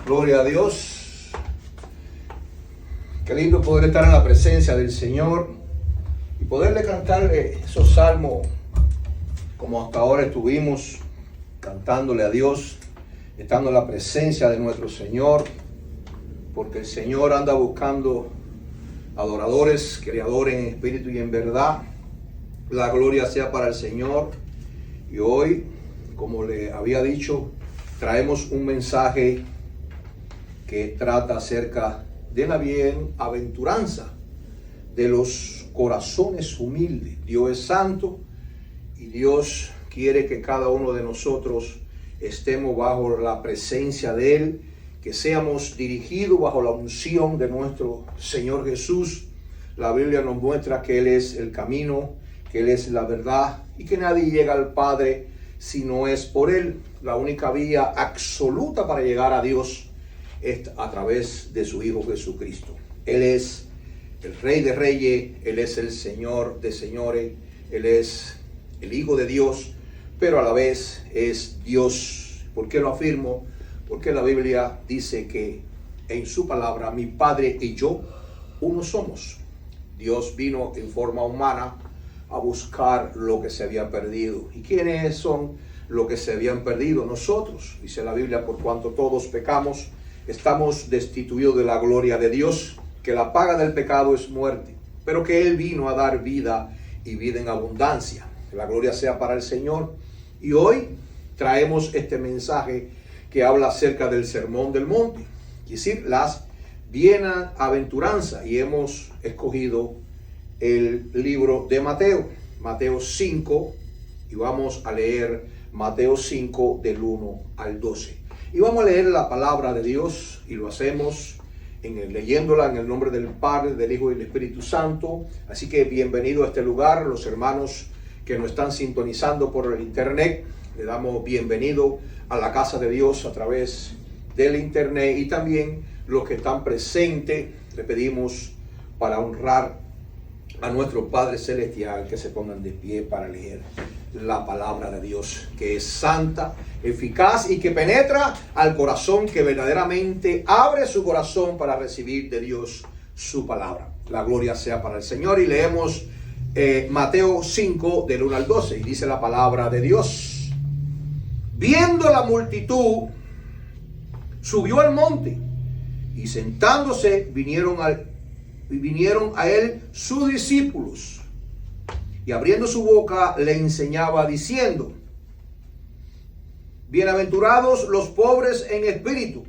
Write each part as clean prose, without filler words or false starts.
Gloria a Dios. Qué lindo poder estar en la presencia del Señor y poderle cantar esos salmos como hasta ahora estuvimos cantándole a Dios, estando en la presencia de nuestro Señor, porque el Señor anda buscando adoradores, creadores en espíritu y en verdad. La gloria sea para el Señor. Y hoy, como le había dicho, traemos un mensaje que trata acerca de la bienaventuranza de los corazones humildes. Dios es santo y Dios quiere que cada uno de nosotros estemos bajo la presencia de Él, que seamos dirigidos bajo la unción de nuestro Señor Jesús. La Biblia nos muestra que Él es el camino, que Él es la verdad y que nadie llega al Padre si no es por Él. La única vía absoluta para llegar a Dios es a través de su Hijo Jesucristo. Él es el Rey de Reyes, Él es el Señor de Señores, Él es el Hijo de Dios, pero a la vez es Dios. ¿Por qué lo afirmo? Porque la Biblia dice que en su palabra, mi Padre y yo, uno somos. Dios vino en forma humana a buscar lo que se había perdido. ¿Y quiénes son los que se habían perdido? Nosotros. Dice la Biblia, por cuanto todos pecamos, estamos destituidos de la gloria de Dios, que la paga del pecado es muerte, pero que Él vino a dar vida y vida en abundancia. Que la gloria sea para el Señor. Y hoy traemos este mensaje que habla acerca del Sermón del Monte, es decir, las bienaventuranzas. Y hemos escogido el libro de Mateo 5, y vamos a leer Mateo 5 del 1 al 12. Y vamos a leer la palabra de Dios, y lo hacemos leyéndola en el nombre del Padre, del Hijo y del Espíritu Santo. Así que bienvenido a este lugar, los hermanos que nos están sintonizando por el internet. Le damos bienvenido a la casa de Dios a través del internet, y también los que están presentes. Le pedimos, para honrar a nuestro Padre Celestial, que se pongan de pie para leer la palabra de Dios, que es santa, eficaz y que penetra al corazón, que verdaderamente abre su corazón para recibir de Dios su palabra. La gloria sea para el Señor. Y leemos Mateo 5 del 1 al 12, y dice la palabra de Dios: viendo la multitud, subió al monte, y sentándose vinieron a él sus discípulos, y abriendo su boca le enseñaba diciendo: bienaventurados los pobres en espíritu,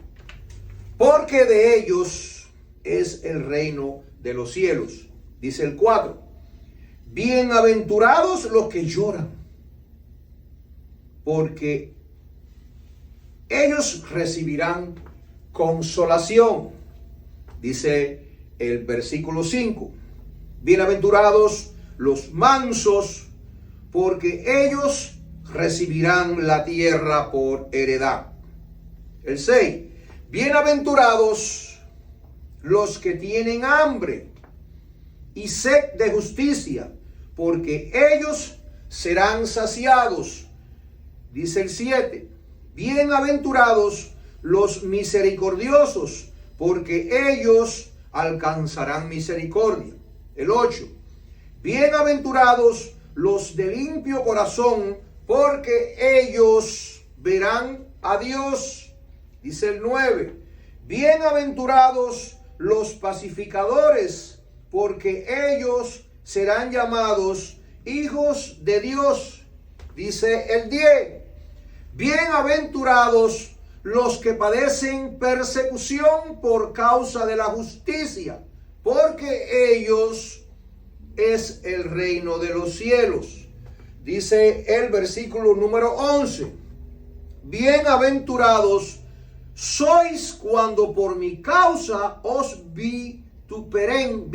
porque de ellos es el reino de los cielos. Dice el 4: bienaventurados los que lloran, porque ellos recibirán consolación. Dice el versículo 5: bienaventurados los mansos, porque ellos recibirán la tierra por heredad. El 6: bienaventurados los que tienen hambre y sed de justicia, porque ellos serán saciados. Dice el 7: bienaventurados los misericordiosos, porque ellos alcanzarán misericordia. El 8: bienaventurados los de limpio corazón, porque ellos verán a Dios. Dice el 9: bienaventurados los pacificadores, porque ellos serán llamados hijos de Dios. Dice el 10: bienaventurados los que padecen persecución por causa de la justicia, porque ellos es el reino de los cielos. Dice el versículo número 11: bienaventurados sois cuando por mi causa os vitupuren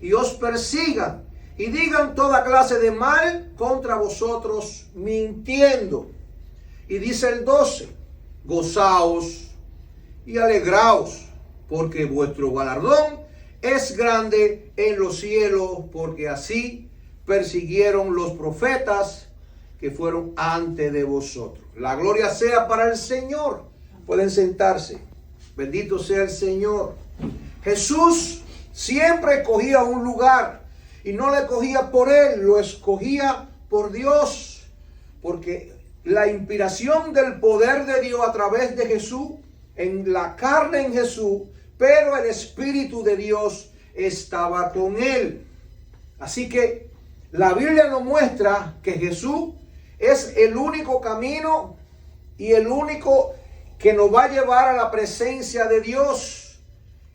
y os persigan, y digan toda clase de mal contra vosotros mintiendo. Y dice el 12: gozaos y alegraos, porque vuestro galardón es grande en los cielos, porque así persiguieron los profetas que fueron antes de vosotros. La gloria sea para el Señor. Pueden sentarse. Bendito sea el Señor. Jesús siempre escogía un lugar y no lo escogía por él, lo escogía por Dios. Porque la inspiración del poder de Dios a través de Jesús, en la carne en Jesús, pero el Espíritu de Dios estaba con él. Así que la Biblia nos muestra que Jesús es el único camino y el único que nos va a llevar a la presencia de Dios.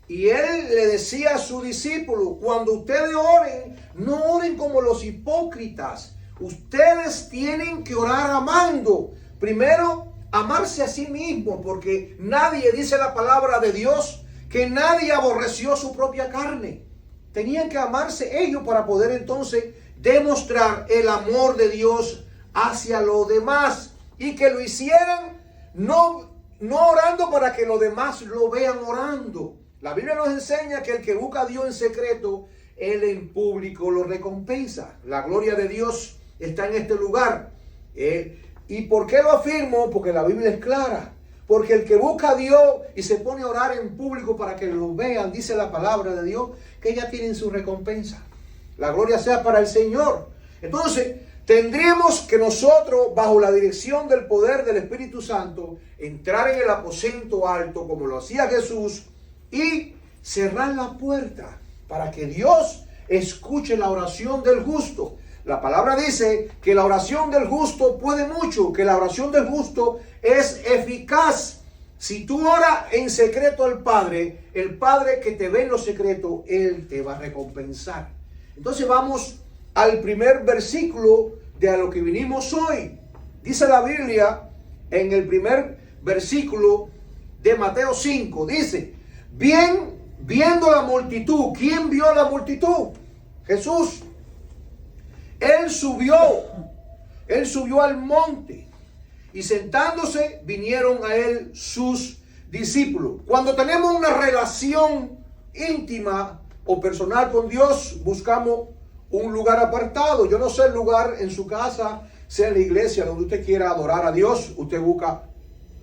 Y él le decía a sus discípulos: cuando ustedes oren, no oren como los hipócritas. Ustedes tienen que orar amando. Primero, amarse a sí mismo, porque nadie, dice la palabra de Dios, que nadie aborreció su propia carne. Tenían que amarse ellos para poder entonces demostrar el amor de Dios hacia los demás, y que lo hicieran no orando para que los demás lo vean orando. La Biblia nos enseña que el que busca a Dios en secreto, él en público lo recompensa. La gloria de Dios está en este lugar. ¿Y por qué lo afirmo? Porque la Biblia es clara. Porque el que busca a Dios y se pone a orar en público para que lo vean, dice la palabra de Dios, que ya tienen su recompensa. La gloria sea para el Señor. Entonces, tendríamos que nosotros, bajo la dirección del poder del Espíritu Santo, entrar en el aposento alto como lo hacía Jesús y cerrar la puerta para que Dios escuche la oración del justo. La palabra dice que la oración del justo puede mucho, que la oración del justo es eficaz. Si tú oras en secreto al Padre, el Padre que te ve en lo secreto, Él te va a recompensar. Entonces vamos al primer versículo de a lo que vinimos hoy. Dice la Biblia en el primer versículo de Mateo 5, dice: bien, viendo la multitud. ¿Quién vio la multitud? Jesús. Él subió al monte, y sentándose vinieron a él sus discípulos. Cuando tenemos una relación íntima o personal con Dios, buscamos un lugar apartado. Yo no sé el lugar en su casa, sea en la iglesia, donde usted quiera adorar a Dios. Usted busca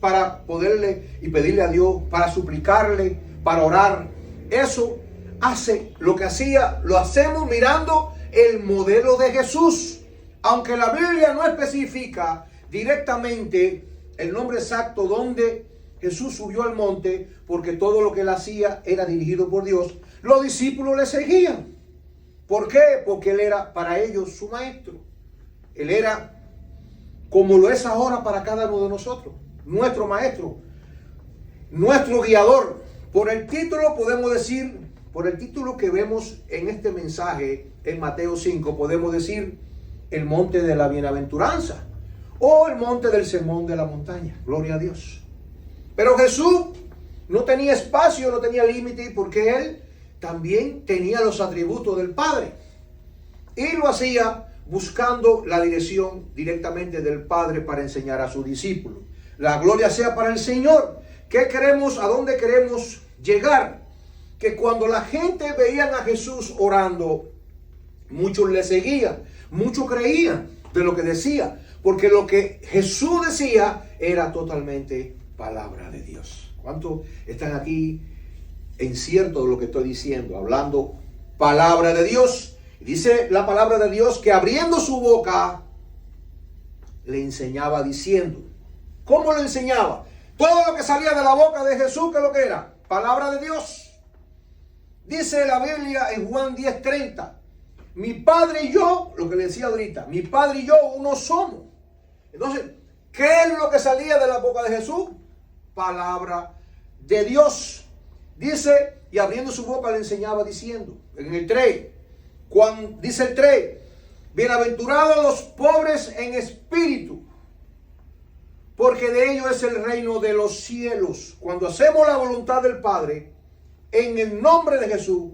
para poderle y pedirle a Dios, para suplicarle, para orar. Eso hace lo que hacía, lo hacemos mirando el modelo de Jesús. Aunque la Biblia no especifica directamente el nombre exacto donde Jesús subió al monte, porque todo lo que él hacía era dirigido por Dios, los discípulos le seguían. ¿Por qué? Porque él era para ellos su maestro. Él era, como lo es ahora para cada uno de nosotros, nuestro maestro, nuestro guiador. Por el título podemos decir, por el título que vemos en este mensaje en Mateo 5, podemos decir el monte de la bienaventuranza o el monte del sermón de la montaña. Gloria a Dios. Pero Jesús no tenía espacio, no tenía límite, porque él también tenía los atributos del Padre, y lo hacía buscando la dirección directamente del Padre para enseñar a sus discípulos. La gloria sea para el Señor. ¿Qué queremos? ¿A dónde queremos llegar? Que cuando la gente veía a Jesús orando, muchos le seguían, muchos creían de lo que decía, porque lo que Jesús decía era totalmente palabra de Dios. ¿Cuántos están aquí en cierto de lo que estoy diciendo? Hablando palabra de Dios. Dice la palabra de Dios que abriendo su boca le enseñaba diciendo. ¿Cómo lo enseñaba? Todo lo que salía de la boca de Jesús, ¿qué es lo que era? Palabra de Dios. Dice la Biblia en Juan 10:30, mi Padre y yo, lo que le decía ahorita, mi Padre y yo uno somos. Entonces, ¿qué es lo que salía de la boca de Jesús? Palabra de Dios. Dice, y abriendo su boca le enseñaba diciendo, en el 3, dice el 3, bienaventurados los pobres en espíritu, porque de ellos es el reino de los cielos. Cuando hacemos la voluntad del Padre, en el nombre de Jesús,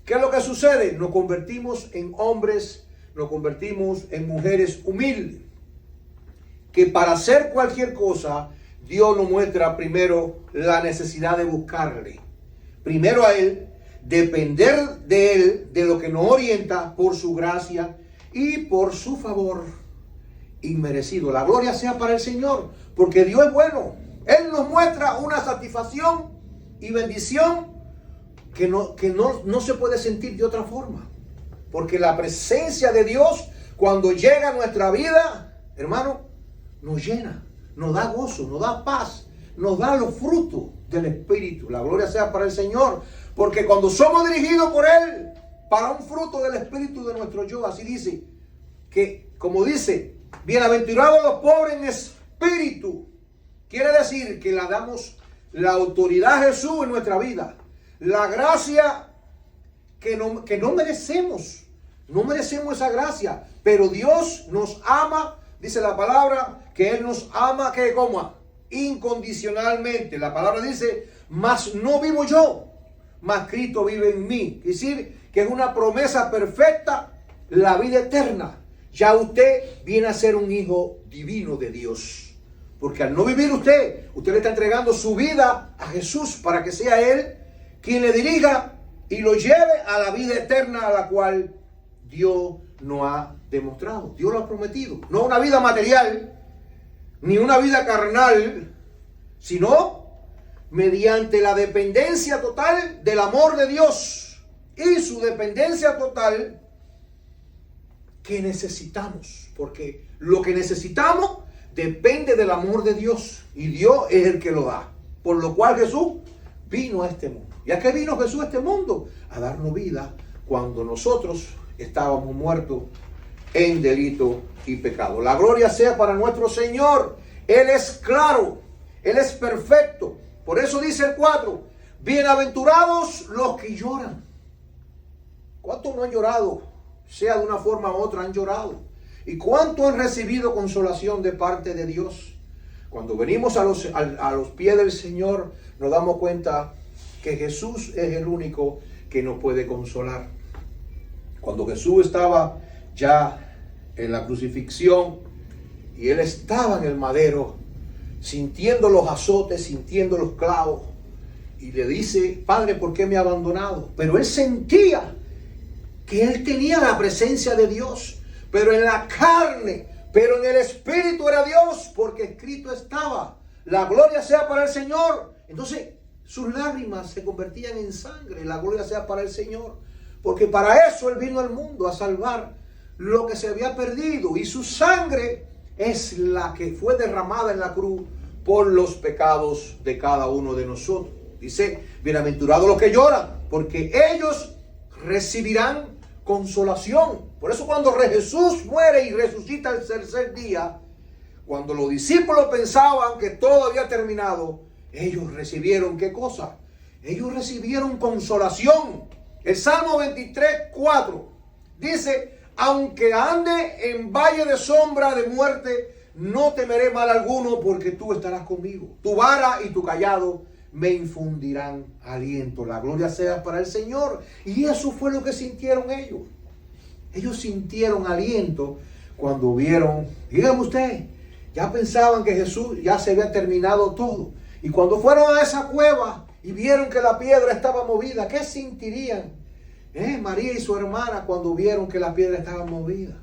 ¿qué es lo que sucede? Nos convertimos en hombres, nos convertimos en mujeres humildes, que para hacer cualquier cosa, Dios nos muestra primero la necesidad de buscarle. Primero a Él, depender de Él, de lo que nos orienta por su gracia y por su favor inmerecido. La gloria sea para el Señor, porque Dios es bueno. Él nos muestra una satisfacción y bendición que no se puede sentir de otra forma. Porque la presencia de Dios, cuando llega a nuestra vida, hermano, nos llena, nos da gozo, nos da paz, nos da los frutos del Espíritu. La gloria sea para el Señor. Porque cuando somos dirigidos por Él para un fruto del Espíritu de nuestro yo, así dice, que como dice, bienaventurados los pobres en espíritu. Quiere decir que le damos la autoridad a Jesús en nuestra vida. La gracia que no merecemos. No merecemos esa gracia. Pero Dios nos ama. Dice la palabra que Él nos ama, que como incondicionalmente. La palabra dice, mas no vivo yo, mas Cristo vive en mí. Es decir, que es una promesa perfecta, la vida eterna. Ya usted viene a ser un hijo divino de Dios. Porque al no vivir usted le está entregando su vida a Jesús para que sea Él quien le dirija y lo lleve a la vida eterna a la cual Dios nos ha demostrado. Dios lo ha prometido. No una vida material, ni una vida carnal, sino mediante la dependencia total del amor de Dios y su dependencia total que necesitamos. Porque lo que necesitamos depende del amor de Dios y Dios es el que lo da. Por lo cual Jesús vino a este mundo. ¿Y a qué vino Jesús a este mundo? A darnos vida cuando nosotros estábamos muertos en delito y pecado. La gloria sea para nuestro Señor. Él es claro, Él es perfecto. Por eso dice el 4, bienaventurados los que lloran. ¿Cuántos no han llorado? Sea de una forma u otra han llorado. ¿Y cuánto han recibido consolación de parte de Dios? Cuando venimos a los pies del Señor, nos damos cuenta que Jesús es el único que nos puede consolar. Cuando Jesús estaba ya en la crucifixión y Él estaba en el madero, sintiendo los azotes, sintiendo los clavos, y le dice, Padre, ¿por qué me ha abandonado? Pero Él sentía que Él tenía la presencia de Dios, pero en la carne, pero en el Espíritu era Dios, porque escrito estaba, la gloria sea para el Señor. Entonces sus lágrimas se convertían en sangre, la gloria sea para el Señor, porque para eso Él vino al mundo, a salvar lo que se había perdido, y su sangre es la que fue derramada en la cruz por los pecados de cada uno de nosotros. Dice, bienaventurados los que lloran, porque ellos recibirán consolación. Por eso cuando Jesús muere y resucita el tercer día, cuando los discípulos pensaban que todo había terminado, ellos recibieron ¿qué cosa? Ellos recibieron consolación. El Salmo 23:4 dice, aunque ande en valle de sombra de muerte, no temeré mal alguno, porque tú estarás conmigo. Tu vara y tu cayado me infundirán aliento. La gloria sea para el Señor. Y eso fue lo que sintieron ellos. Ellos sintieron aliento cuando vieron, dígame usted, ya pensaban que Jesús ya se había terminado todo. Y cuando fueron a esa cueva y vieron que la piedra estaba movida, ¿qué sentirían? María y su hermana cuando vieron que la piedra estaba movida.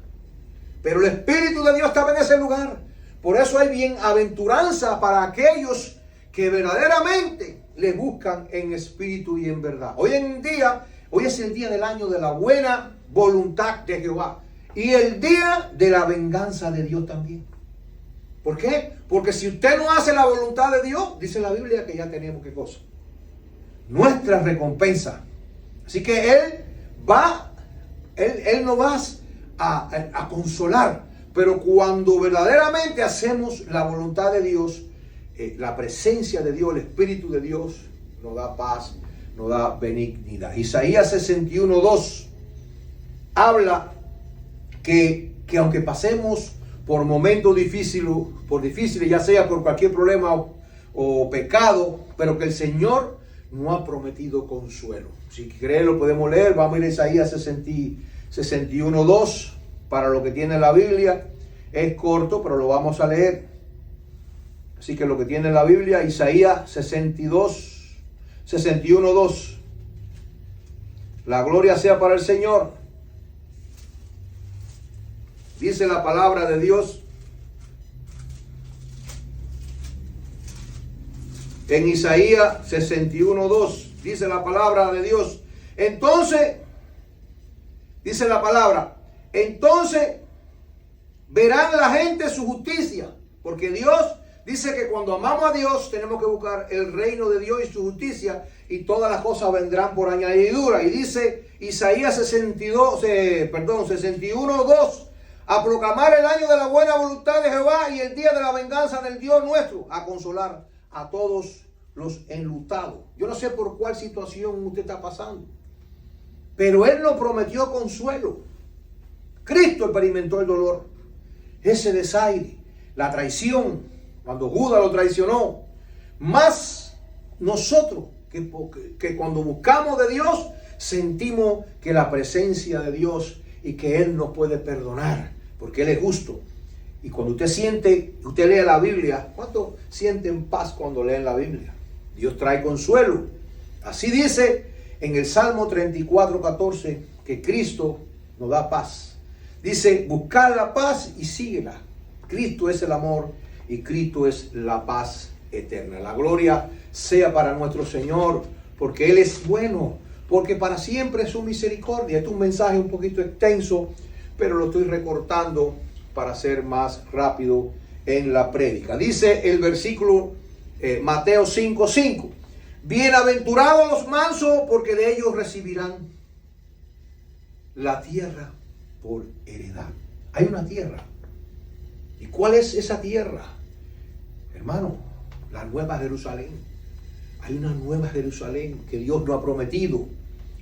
Pero el Espíritu de Dios estaba en ese lugar. Por eso hay bienaventuranza para aquellos que verdaderamente le buscan en espíritu y en verdad. Hoy es el día del año de la buena voluntad de Jehová. Y el día de la venganza de Dios también. ¿Por qué? Porque si usted no hace la voluntad de Dios, dice la Biblia que ya tenemos ¿qué cosa? Nuestra recompensa. Así que Él nos va a consolar. Pero cuando verdaderamente hacemos la voluntad de Dios, la presencia de Dios, el Espíritu de Dios, nos da paz, nos da benignidad. Isaías 61:2 habla que aunque pasemos por momentos difíciles, ya sea por cualquier problema o pecado, pero que el Señor no ha prometido consuelo. Si quieren lo podemos leer, vamos a ir a Isaías 61:2 para lo que tiene la Biblia. Es corto, pero lo vamos a leer. Así que lo que tiene la Biblia, Isaías 61:2. La gloria sea para el Señor. Dice la palabra de Dios. En Isaías 61:2 dice la palabra de Dios. Entonces, dice la palabra, entonces verán la gente su justicia, porque Dios dice que cuando amamos a Dios tenemos que buscar el reino de Dios y su justicia, y todas las cosas vendrán por añadidura. Y dice Isaías 61:2, a proclamar el año de la buena voluntad de Jehová y el día de la venganza del Dios nuestro, a consolar a todos los enlutados. Yo no sé por cuál situación usted está pasando, pero Él nos prometió consuelo. Cristo experimentó el dolor, ese desaire, la traición, cuando Judas lo traicionó. Más nosotros que cuando buscamos de Dios, sentimos que la presencia de Dios y que Él nos puede perdonar, porque Él es justo. Y cuando usted lee la Biblia, ¿cuánto sienten paz cuando leen la Biblia? Dios trae consuelo. Así dice en el Salmo 34:14 que Cristo nos da paz. Dice, buscar la paz y síguela. Cristo es el amor y Cristo es la paz eterna. La gloria sea para nuestro Señor, porque Él es bueno, porque para siempre es su misericordia. Este es un mensaje un poquito extenso, pero lo estoy recortando para ser más rápido en la prédica. Dice el versículo Mateo 5:5. Bienaventurados los mansos, porque de ellos recibirán la tierra por heredad. Hay una tierra. ¿Y cuál es esa tierra? Hermano, la Nueva Jerusalén. Hay una Nueva Jerusalén que Dios nos ha prometido.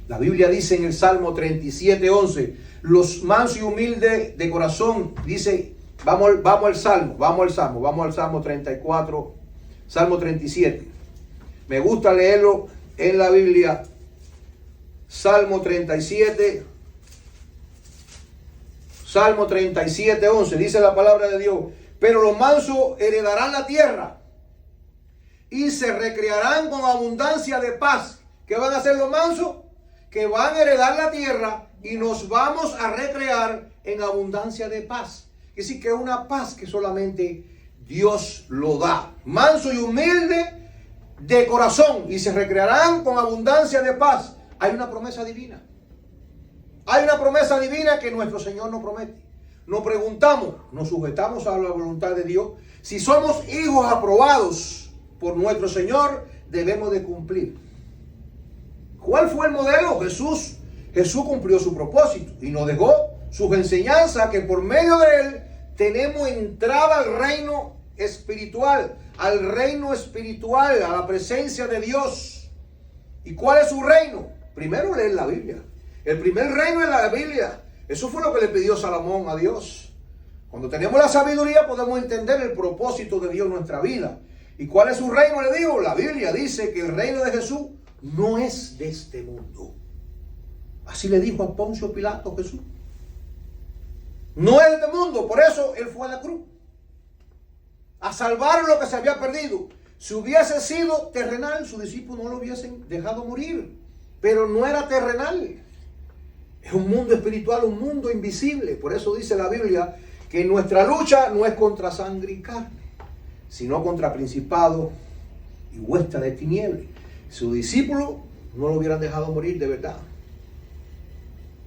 La Biblia dice en el Salmo 37:11, los mansos y humildes de corazón, dice, vamos al Salmo 34, Salmo 37. Me gusta leerlo en la Biblia. Salmo 37, Salmo 37:11, dice la palabra de Dios, pero los mansos heredarán la tierra y se recrearán con abundancia de paz. ¿Qué van a hacer los mansos? Que van a heredar la tierra y nos vamos a recrear en abundancia de paz. Es decir, que es una paz que solamente Dios lo da. Manso y humilde de corazón, y se recrearán con abundancia de paz. Hay una promesa divina. Hay una promesa divina que nuestro Señor nos promete. Nos preguntamos, nos sujetamos a la voluntad de Dios. Si somos hijos aprobados por nuestro Señor, debemos de cumplir. ¿Cuál fue el modelo? Jesús. Jesús cumplió su propósito y nos dejó sus enseñanzas, que por medio de Él tenemos entrada al reino espiritual, a la presencia de Dios. ¿Y cuál es su reino? Primero leer la Biblia. El primer reino es la Biblia. Eso fue lo que le pidió Salomón a Dios. Cuando tenemos la sabiduría podemos entender el propósito de Dios en nuestra vida. ¿Y cuál es su reino? Le digo, la Biblia dice que el reino de Jesús no es de este mundo. Así le dijo a Poncio Pilato Jesús. No es de este mundo, por eso Él fue a la cruz. A salvar lo que se había perdido. Si hubiese sido terrenal, sus discípulos no lo hubiesen dejado morir. Pero no era terrenal. Es un mundo espiritual, un mundo invisible. Por eso dice la Biblia que nuestra lucha no es contra sangre y carne, sino contra principados y huestes de tinieblas. Sus discípulos no lo hubieran dejado morir de verdad.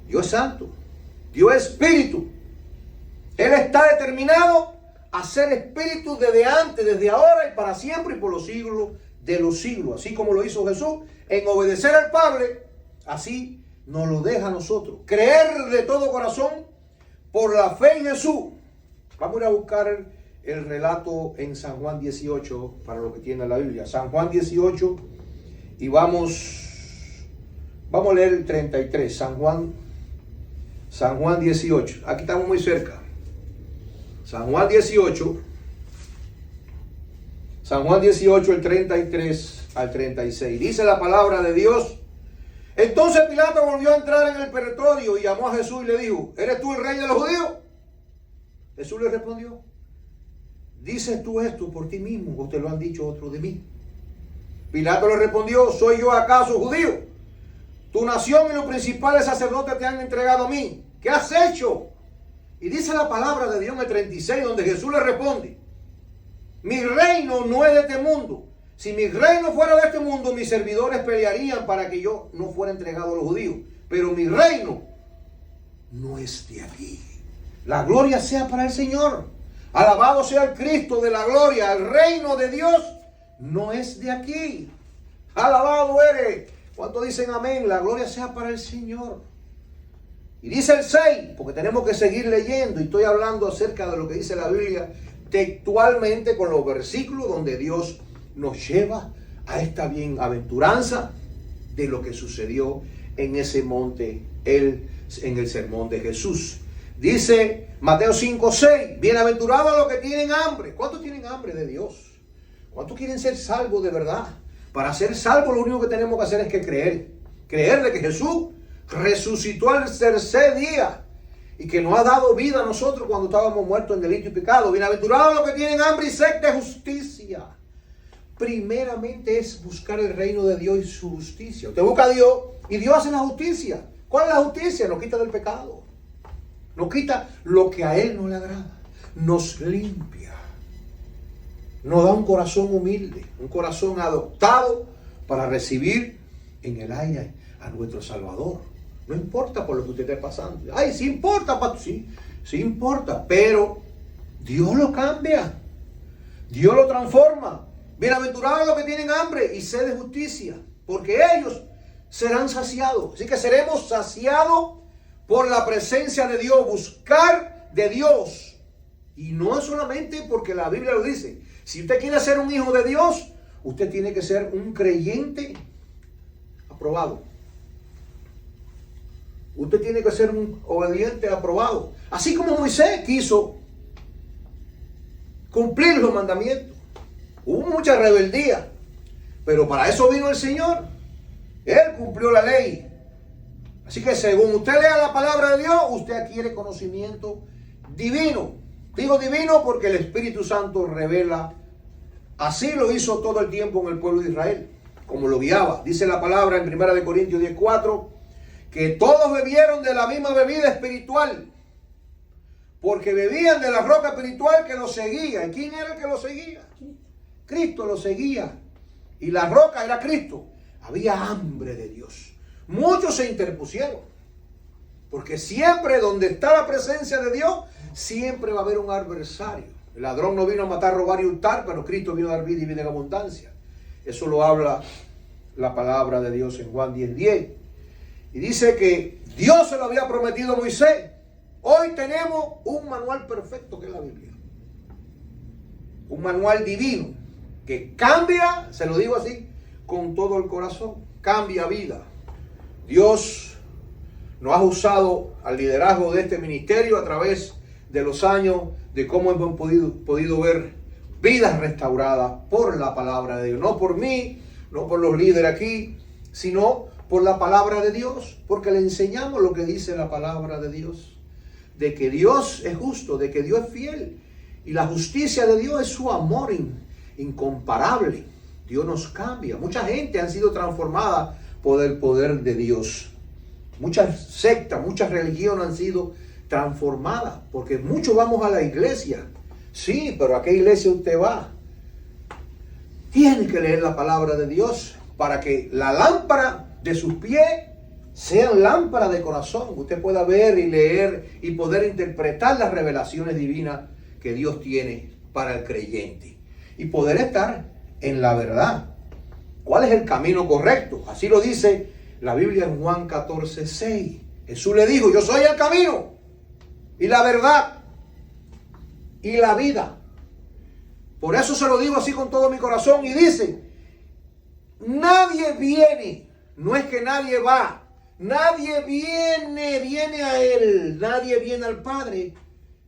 Dios es santo. Dios es espíritu. Él está determinado a ser espíritu desde antes, desde ahora y para siempre y por los siglos de los siglos. Así como lo hizo Jesús en obedecer al Padre, así nos lo deja a nosotros. Creer de todo corazón por la fe en Jesús. Vamos a ir a buscar el relato en San Juan 18 para los que tienen la Biblia. San Juan 18 y vamos a leer el 33. San Juan 18. Aquí estamos muy cerca. San Juan 18, el 33 al 36. Dice la palabra de Dios. Entonces Pilato volvió a entrar en el pretorio y llamó a Jesús y le dijo, ¿eres tú el rey de los judíos? Jesús le respondió, ¿dices tú esto por ti mismo o te lo han dicho otros de mí? Pilato le respondió, ¿soy yo acaso judío? Tu nación y los principales sacerdotes te han entregado a mí. ¿Qué has hecho? Y dice la palabra de Dios en el 36, donde Jesús le responde, mi reino no es de este mundo. Si mi reino fuera de este mundo, mis servidores pelearían para que yo no fuera entregado a los judíos. Pero mi reino no es de aquí. La gloria sea para el Señor. Alabado sea el Cristo de la gloria. El reino de Dios no es de aquí. Alabado eres. ¿Cuántos dicen amén? La gloria sea para el Señor. Y dice el 6, porque tenemos que seguir leyendo, y estoy hablando acerca de lo que dice la Biblia textualmente con los versículos donde Dios nos lleva a esta bienaventuranza de lo que sucedió en ese monte, en el sermón de Jesús. Dice Mateo 5:6, bienaventurados los que tienen hambre. ¿Cuántos tienen hambre de Dios? ¿Cuántos quieren ser salvos de verdad? Para ser salvos lo único que tenemos que hacer es que creer de que Jesús resucitó al tercer día y que nos ha dado vida a nosotros cuando estábamos muertos en delito y pecado. Bienaventurados los que tienen hambre y sed de justicia. Primeramente es buscar el reino de Dios y su justicia. Usted busca a Dios y Dios hace la justicia. ¿Cuál es la justicia? Nos quita del pecado. Nos quita lo que a Él no le agrada. Nos limpia. Nos da un corazón humilde, un corazón adoptado para recibir en el aire a nuestro Salvador. No importa por lo que usted esté pasando. Ay, sí importa, pastor. Sí importa. Pero Dios lo cambia. Dios lo transforma. Bienaventurados los que tienen hambre y sed de justicia, porque ellos serán saciados. Así que seremos saciados por la presencia de Dios, buscar de Dios. Y no es solamente porque la Biblia lo dice. Si usted quiere ser un hijo de Dios, usted tiene que ser un creyente aprobado. Usted tiene que ser un obediente aprobado. Así como Moisés quiso cumplir los mandamientos. Hubo mucha rebeldía, pero para eso vino el Señor. Él cumplió la ley. Así que según usted lea la palabra de Dios, usted adquiere conocimiento divino. Digo divino porque el Espíritu Santo revela. Así lo hizo todo el tiempo en el pueblo de Israel, como lo guiaba. Dice la palabra en 1 Corintios 10:4, que todos bebieron de la misma bebida espiritual, porque bebían de la roca espiritual que los seguía. ¿Y quién era el que los seguía? Cristo los seguía. Y la roca era Cristo. Había hambre de Dios. Muchos se interpusieron. Porque siempre donde está la presencia de Dios, siempre va a haber un adversario. El ladrón no vino a matar, robar y hurtar, pero Cristo vino a dar vida y vida en abundancia. Eso lo habla la palabra de Dios en Juan 10:10. Y dice que Dios se lo había prometido a Moisés. Hoy tenemos un manual perfecto que es la Biblia. Un manual divino que cambia, se lo digo así, con todo el corazón. Cambia vida. Dios nos ha usado al liderazgo de este ministerio a través de los años, de cómo hemos podido ver vidas restauradas por la palabra de Dios. No por mí, no por los líderes aquí, sino por la palabra de Dios, porque le enseñamos lo que dice la palabra de Dios, de que Dios es justo, de que Dios es fiel, y la justicia de Dios es su amor incomparable. Dios nos cambia. Mucha gente ha sido transformada por el poder de Dios. Muchas sectas, muchas religiones han sido transformadas, porque muchos vamos a la iglesia. Sí, pero ¿a qué iglesia usted va? Tiene que leer la palabra de Dios para que la lámpara de sus pies sean lámparas de corazón. Usted pueda ver y leer y poder interpretar las revelaciones divinas que Dios tiene para el creyente. Y poder estar en la verdad. ¿Cuál es el camino correcto? Así lo dice la Biblia en Juan 14:6. Jesús le dijo, yo soy el camino y la verdad y la vida. Por eso se lo digo así con todo mi corazón. Y dice, nadie viene, no es que nadie va, nadie viene a Él, nadie viene al Padre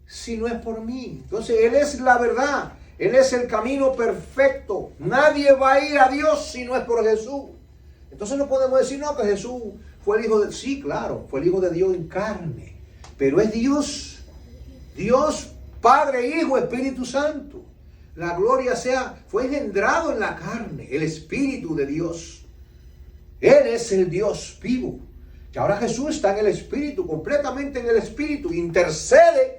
si no es por mí. Entonces Él es la verdad, Él es el camino perfecto. Nadie va a ir a Dios si no es por Jesús. Entonces no podemos decir, no, que Jesús fue el Hijo de... Sí, claro, fue el Hijo de Dios en carne, pero es Dios, Dios, Padre, Hijo, Espíritu Santo. La gloria sea, fue engendrado en la carne, el Espíritu de Dios. Él es el Dios vivo. Y ahora Jesús está en el Espíritu, completamente en el Espíritu. Intercede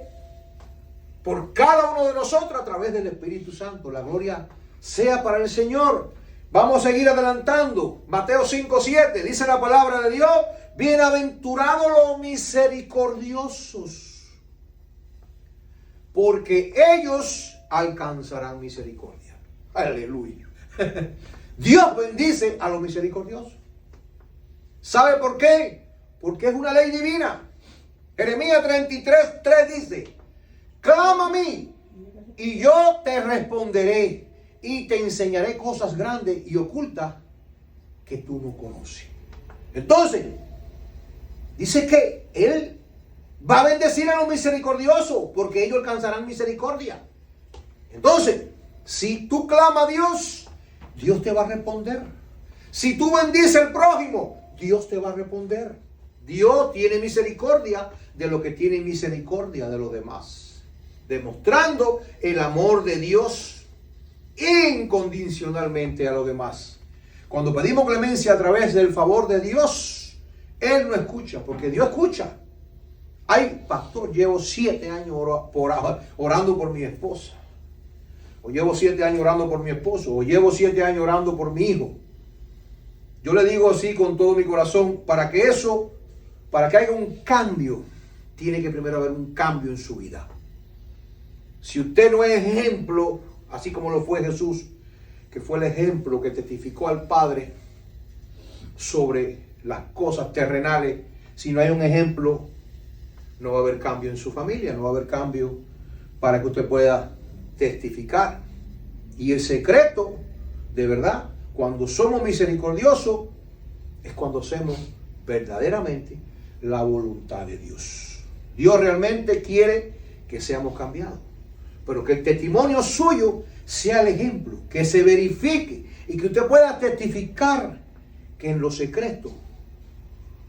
por cada uno de nosotros a través del Espíritu Santo. La gloria sea para el Señor. Vamos a seguir adelantando. Mateo 5:7 dice la palabra de Dios: bienaventurados los misericordiosos, porque ellos alcanzarán misericordia. Aleluya. Dios bendice a los misericordiosos. ¿Sabe por qué? Porque es una ley divina. Jeremías 33:3 dice: clama a mí y yo te responderé y te enseñaré cosas grandes y ocultas que tú no conoces. Entonces, dice que Él va a bendecir a los misericordiosos porque ellos alcanzarán misericordia. Entonces, si tú clamas a Dios, Dios te va a responder. Si tú bendices al prójimo, Dios te va a responder. Dios tiene misericordia de lo que tiene misericordia de los demás, demostrando el amor de Dios incondicionalmente a los demás. Cuando pedimos clemencia a través del favor de Dios, Él no escucha, porque Dios escucha. Ay, pastor, llevo 7 años orando por mi esposa, o llevo 7 años orando por mi esposo, o llevo 7 años orando por mi hijo. Yo le digo así con todo mi corazón: para que haya un cambio, tiene que primero haber un cambio en su vida. Si usted no es ejemplo, así como lo fue Jesús, que fue el ejemplo que testificó al Padre sobre las cosas terrenales, si no hay un ejemplo, no va a haber cambio en su familia, no va a haber cambio para que usted pueda testificar. Y el secreto, de verdad, cuando somos misericordiosos, es cuando hacemos verdaderamente la voluntad de Dios. Dios realmente quiere que seamos cambiados, pero que el testimonio suyo sea el ejemplo, que se verifique y que usted pueda testificar que en lo secreto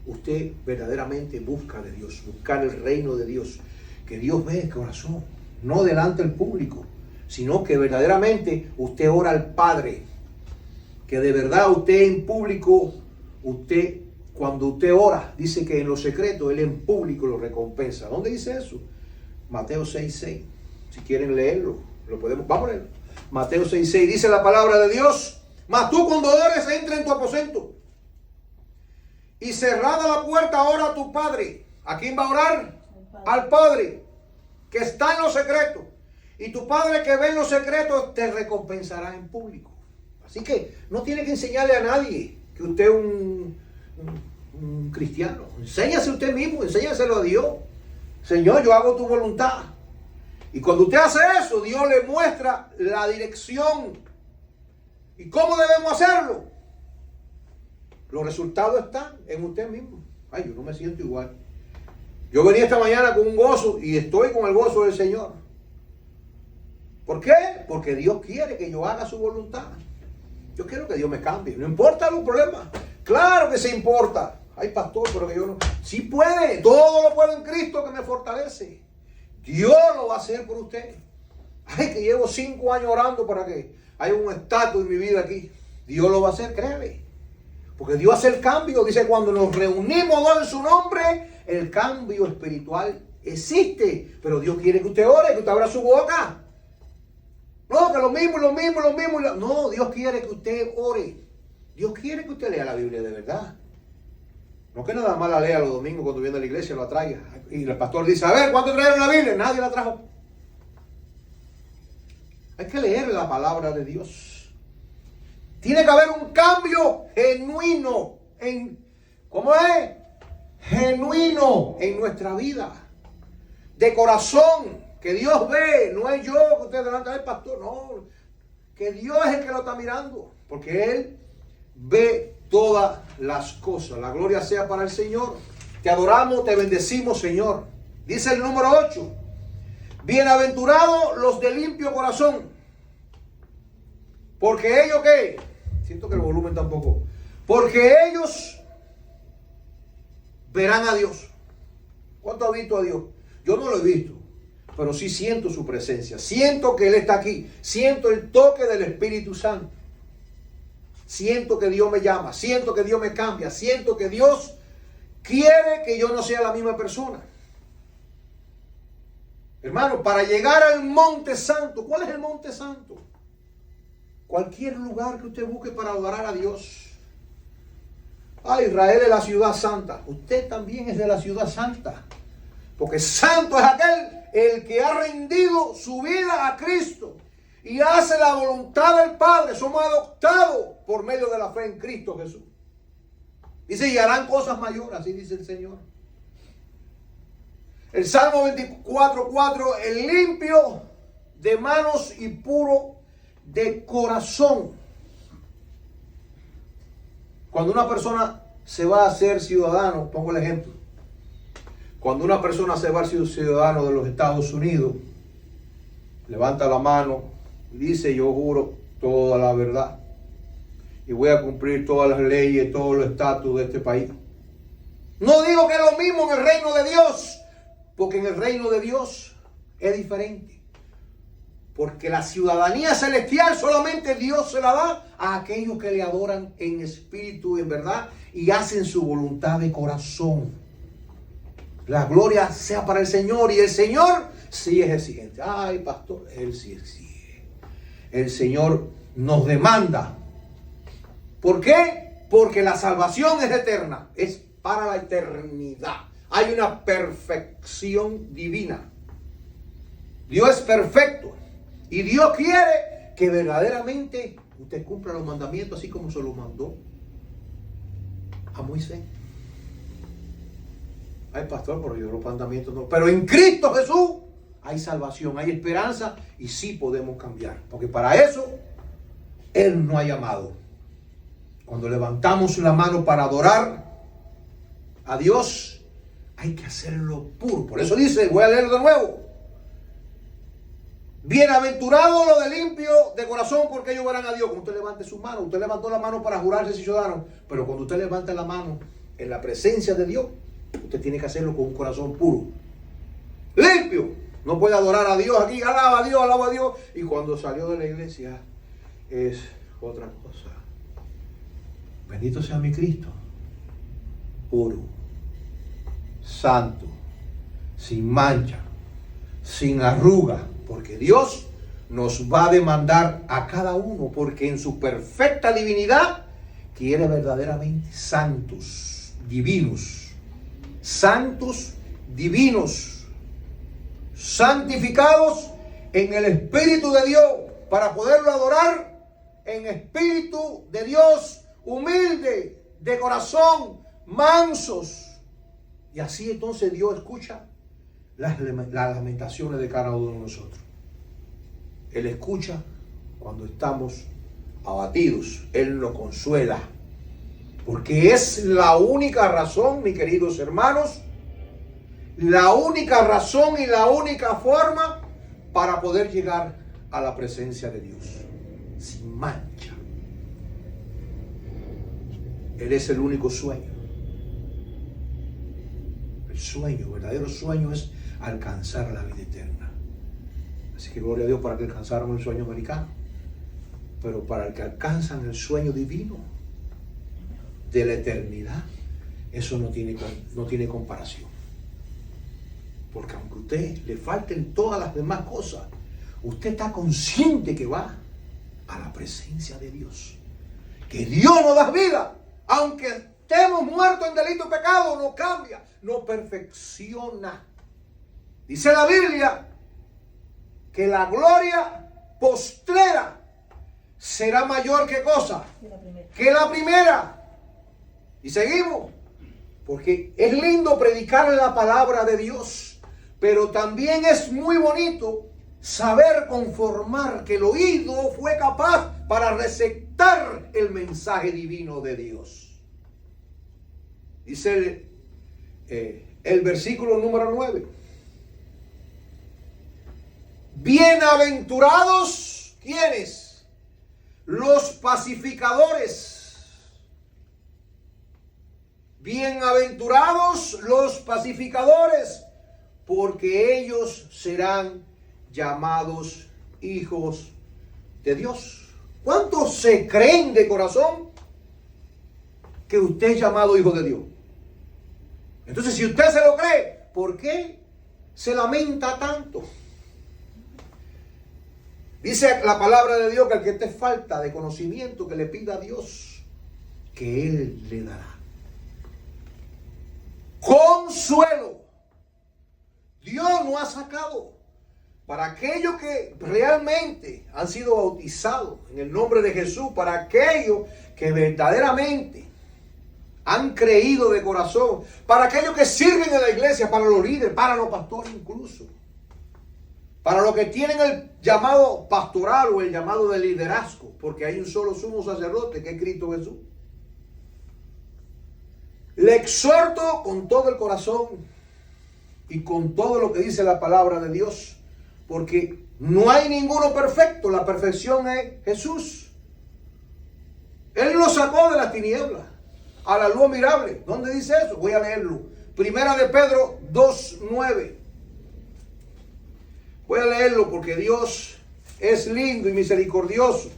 usted verdaderamente busca de Dios, buscar el reino de Dios, que Dios ve el corazón, no delante del público, sino que verdaderamente usted ora al Padre, que de verdad usted en público, cuando usted ora, dice que en lo secreto Él en público lo recompensa. ¿Dónde dice eso? Mateo 6:6. Si quieren leerlo, lo podemos, vamos a leerlo. Mateo 6:6 dice la palabra de Dios: mas tú cuando ores, entra en tu aposento y cerrada la puerta, ora a tu Padre. ¿A quién va a orar? Al Padre que está en lo secreto. Y tu Padre que ve en lo secreto te recompensará en público. Así que no tiene que enseñarle a nadie que usted es un cristiano. Enséñase usted mismo, enséñaselo a Dios. Señor, yo hago tu voluntad. Y cuando usted hace eso, Dios le muestra la dirección y cómo debemos hacerlo. Los resultados están en usted mismo. Ay, yo no me siento igual. Yo venía esta mañana con un gozo y estoy con el gozo del Señor. ¿Por qué? Porque Dios quiere que yo haga su voluntad. Yo quiero que Dios me cambie. No importa los problemas. Claro que se importa. Ay, pastor, pero que yo no. Sí puede. Todo lo puedo en Cristo que me fortalece. Dios lo va a hacer por usted. Ay, que llevo 5 años orando para que haya un estatus en mi vida aquí. Dios lo va a hacer, créeme. Porque Dios hace el cambio. Dice, cuando nos reunimos en su nombre, el cambio espiritual existe. Pero Dios quiere que usted ore, que usted abra su boca. No, que lo mismo. No, Dios quiere que usted ore. Dios quiere que usted lea la Biblia de verdad. No que nada más la lea los domingos cuando viene a la iglesia, la traiga. Y el pastor dice, a ver, ¿cuánto trajeron la Biblia? Nadie la trajo. Hay que leer la palabra de Dios. Tiene que haber un cambio genuino. ¿Cómo es? Genuino en nuestra vida. De corazón. Que Dios ve. No es yo que usted delante del pastor. No. Que Dios es el que lo está mirando. Porque Él ve todas las cosas. La gloria sea para el Señor. Te adoramos, te bendecimos, Señor. Dice el número 8. Bienaventurados los de limpio corazón. Porque ellos, ¿qué? Siento que el volumen tampoco. Porque ellos verán a Dios. ¿Cuánto ha visto a Dios? Yo no lo he visto, pero sí siento su presencia. Siento que Él está aquí. Siento el toque del Espíritu Santo. Siento que Dios me llama. Siento que Dios me cambia. Siento que Dios quiere que yo no sea la misma persona. Hermano, para llegar al Monte Santo, ¿cuál es el Monte Santo? Cualquier lugar que usted busque para adorar a Dios. Ah, Israel es la ciudad santa. Usted también es de la ciudad santa. Porque santo es aquel el que ha rendido su vida a Cristo y hace la voluntad del Padre. Somos adoptados por medio de la fe en Cristo Jesús. Dice, y harán cosas mayores, así dice el Señor. El Salmo 24:4, el limpio de manos y puro de corazón. Cuando una persona se va a ser ciudadano, pongo el ejemplo. Cuando una persona se va a ser ciudadano de los Estados Unidos, levanta la mano y dice, yo juro toda la verdad y voy a cumplir todas las leyes, todos los estatus de este país. No digo que es lo mismo en el reino de Dios, porque en el reino de Dios es diferente. Porque la ciudadanía celestial solamente Dios se la da a aquellos que le adoran en espíritu y en verdad y hacen su voluntad de corazón. La gloria sea para el Señor, y el Señor sí es exigente. Ay, pastor, Él sí exige. El Señor nos demanda. ¿Por qué? Porque la salvación es eterna, es para la eternidad. Hay una perfección divina. Dios es perfecto. Y Dios quiere que verdaderamente usted cumpla los mandamientos así como se los mandó a Moisés. Ay, pastor, pero yo los mandamientos no. Pero en Cristo Jesús hay salvación, hay esperanza y sí podemos cambiar. Porque para eso Él nos ha llamado. Cuando levantamos la mano para adorar a Dios, hay que hacerlo puro. Por eso dice, voy a leerlo de nuevo. Bienaventurado lo de limpio de corazón, porque ellos verán a Dios. Cuando usted levante su mano, usted levantó la mano para jurarse ciudadano, pero cuando usted levanta la mano en la presencia de Dios, usted tiene que hacerlo con un corazón puro, limpio. No puede adorar a Dios aquí, alaba a Dios, y cuando salió de la iglesia es otra cosa. Bendito sea mi Cristo, puro, santo, sin mancha, sin arruga. Porque Dios nos va a demandar a cada uno, porque en su perfecta divinidad quiere verdaderamente santos, divinos, santificados en el Espíritu de Dios, para poderlo adorar en espíritu de Dios, humilde, de corazón, mansos. Y así entonces Dios escucha las lamentaciones de cada uno de nosotros. Él escucha cuando estamos abatidos. Él nos consuela. Porque es la única razón, mis queridos hermanos, la única razón y la única forma para poder llegar a la presencia de Dios. Sin mancha. Él es el único sueño. El sueño, el verdadero sueño es alcanzar la vida eterna. Así que gloria a Dios para que alcanzaron el sueño americano. Pero para el que alcanzan el sueño divino de la eternidad, eso no tiene comparación. Porque aunque a usted le falten todas las demás cosas, usted está consciente que va a la presencia de Dios. Que Dios nos da vida. Aunque estemos muertos en delito y pecado, nos cambia, nos perfecciona. Dice la Biblia que la gloria postrera será mayor que cosa, que la primera. Y seguimos, porque es lindo predicar la palabra de Dios, pero también es muy bonito saber conformar que el oído fue capaz para receptar el mensaje divino de Dios. Dice el versículo número 9. Bienaventurados, ¿quiénes? Los pacificadores. Bienaventurados los pacificadores, porque ellos serán llamados hijos de Dios. ¿Cuántos se creen de corazón que usted es llamado hijo de Dios? Entonces, si usted se lo cree, ¿por qué se lamenta tanto? Dice la palabra de Dios que al que te falta de conocimiento, que le pida a Dios, que Él le dará. Consuelo. Dios nos ha sacado para aquellos que realmente han sido bautizados en el nombre de Jesús, para aquellos que verdaderamente han creído de corazón, para aquellos que sirven en la iglesia, para los líderes, para los pastores incluso, para los que tienen el llamado pastoral o el llamado de liderazgo, porque hay un solo sumo sacerdote que es Cristo Jesús. Le exhorto con todo el corazón y con todo lo que dice la palabra de Dios, porque no hay ninguno perfecto, la perfección es Jesús. Él lo sacó de las tinieblas a la luz admirable. ¿Dónde dice eso? Voy a leerlo. Primera de Pedro 2:9. Voy a leerlo porque Dios es lindo y misericordioso.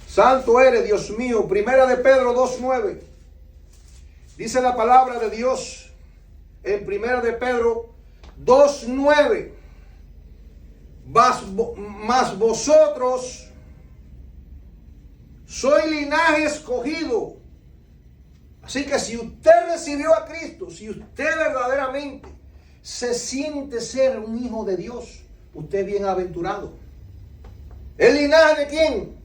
Santo eres, Dios mío. Primera de Pedro 2:9. Dice la palabra de Dios en Primera de Pedro 2:9. Mas vosotros sois linaje escogido. Así que si usted recibió a Cristo, si usted verdaderamente se siente ser un hijo de Dios, usted es bienaventurado. ¿El linaje de quién?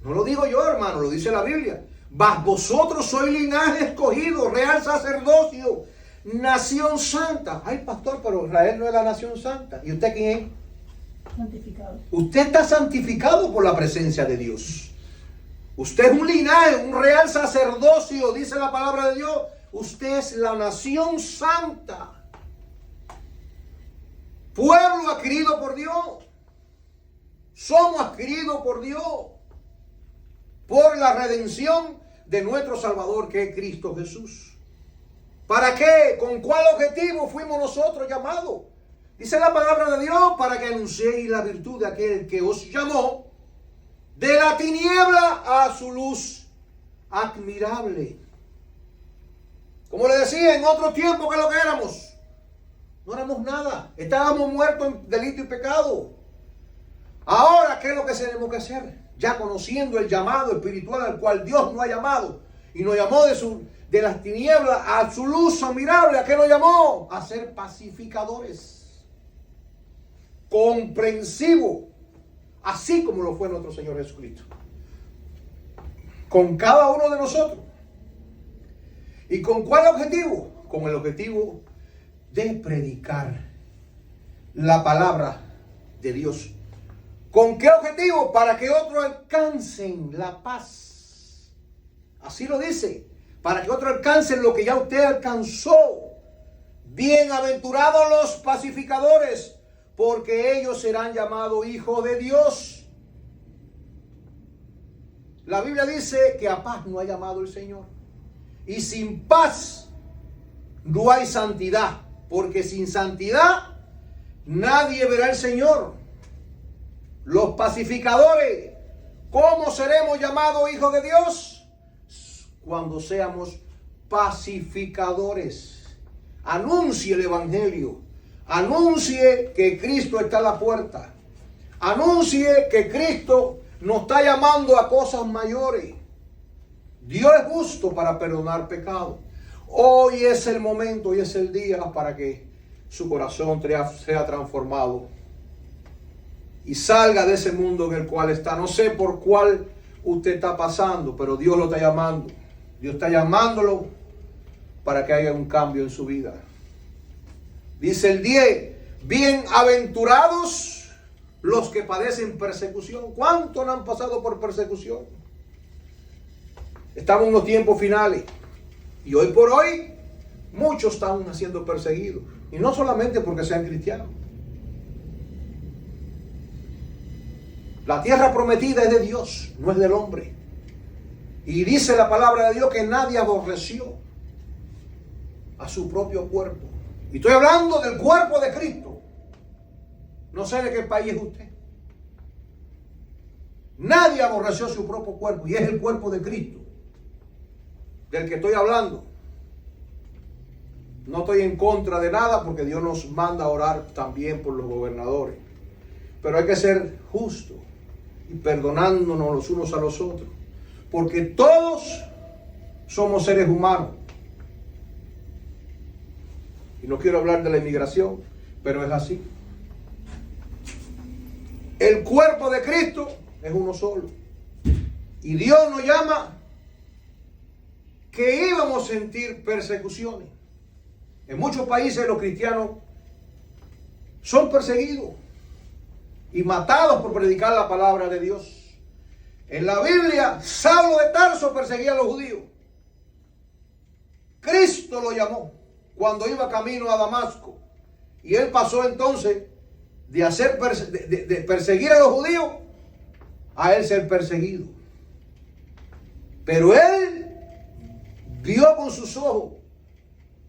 No lo digo yo, hermano, lo dice la Biblia. Mas vosotros sois linaje escogido, real sacerdocio, nación santa. Ay, pastor, pero Israel no es la nación santa. ¿Y usted quién es? Santificado. Usted está santificado por la presencia de Dios. Usted es un linaje, un real sacerdocio, dice la palabra de Dios. Usted es la nación santa. Pueblo adquirido por Dios. Somos adquiridos por Dios. Por la redención de nuestro Salvador, que es Cristo Jesús. ¿Para qué? ¿Con cuál objetivo fuimos nosotros llamados? Dice la palabra de Dios, para que anunciéis la virtud de aquel que os llamó de la tiniebla a su luz admirable. Como le decía, en otro tiempo, ¿qué es lo que éramos? No éramos nada. Estábamos muertos en delito y pecado. Ahora, ¿qué es lo que tenemos que hacer? Ya conociendo el llamado espiritual al cual Dios nos ha llamado y nos llamó de las tinieblas a su luz admirable. ¿A qué nos llamó? A ser pacificadores, comprensivos, así como lo fue nuestro Señor Jesucristo, con cada uno de nosotros. ¿Y con cuál objetivo? Con el objetivo de predicar la palabra de Dios. ¿Con qué objetivo? Para que otros alcancen la paz. Así lo dice. Para que otros alcancen lo que ya usted alcanzó. Bienaventurados los pacificadores, porque ellos serán llamados hijos de Dios. La Biblia dice que a paz no ha llamado el Señor. Y sin paz no hay santidad. Porque sin santidad nadie verá al Señor. Los pacificadores, ¿cómo seremos llamados hijos de Dios? Cuando seamos pacificadores. Anuncie el Evangelio. Anuncie que Cristo está a la puerta. Anuncie que Cristo nos está llamando a cosas mayores. Dios es justo para perdonar pecados. Hoy es el momento, hoy es el día para que su corazón sea transformado y salga de ese mundo en el cual está. No sé por cuál usted está pasando, pero Dios lo está llamando. Dios está llamándolo para que haya un cambio en su vida. Dice el 10, bienaventurados los que padecen persecución. ¿Cuántos no han pasado por persecución? Estamos en los tiempos finales. Y hoy por hoy, muchos están siendo perseguidos. Y no solamente porque sean cristianos. La tierra prometida es de Dios, no es del hombre. Y dice la palabra de Dios que nadie aborreció a su propio cuerpo. Y estoy hablando del cuerpo de Cristo. No sé de qué país es usted. Nadie aborreció su propio cuerpo. Y es el cuerpo de Cristo del que estoy hablando. No estoy en contra de nada porque Dios nos manda a orar también por los gobernadores. Pero hay que ser justos y perdonándonos los unos a los otros. Porque todos somos seres humanos. Y no quiero hablar de la inmigración, pero es así. El cuerpo de Cristo es uno solo. Y Dios nos llama que íbamos a sentir persecuciones. En muchos países los cristianos son perseguidos y matados por predicar la palabra de Dios. En la Biblia, Saulo de Tarso perseguía a los judíos. Cristo lo llamó cuando iba camino a Damasco. Y él pasó entonces de perseguir a los judíos a él ser perseguido. Pero él vio con sus ojos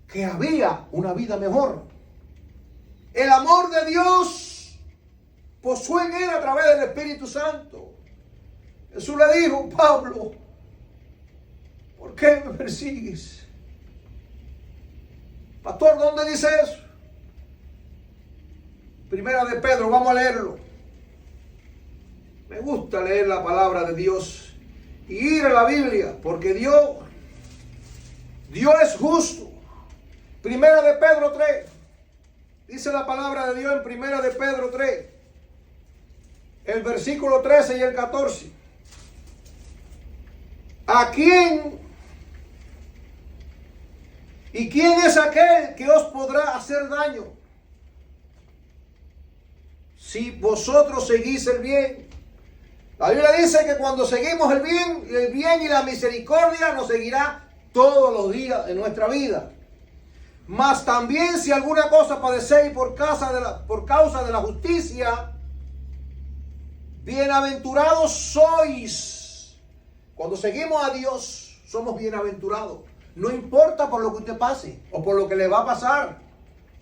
que había una vida mejor. El amor de Dios posó en él a través del Espíritu Santo. Jesús le dijo: Pablo, ¿por qué me persigues? Pastor, ¿dónde dice eso? Primera de Pedro, vamos a leerlo. Me gusta leer la palabra de Dios y ir a la Biblia, porque Dios es justo. Primera de Pedro 3. Dice la palabra de Dios en Primera de Pedro 3. El versículo 13 y el 14. ¿A quién? ¿Y quién es aquel que os podrá hacer daño si vosotros seguís el bien? La Biblia dice que cuando seguimos el bien y la misericordia nos seguirá todos los días de nuestra vida. Mas también si alguna cosa padecéis por causa de la justicia, bienaventurados sois. Cuando seguimos a Dios, somos bienaventurados. No importa por lo que usted pase o por lo que le va a pasar.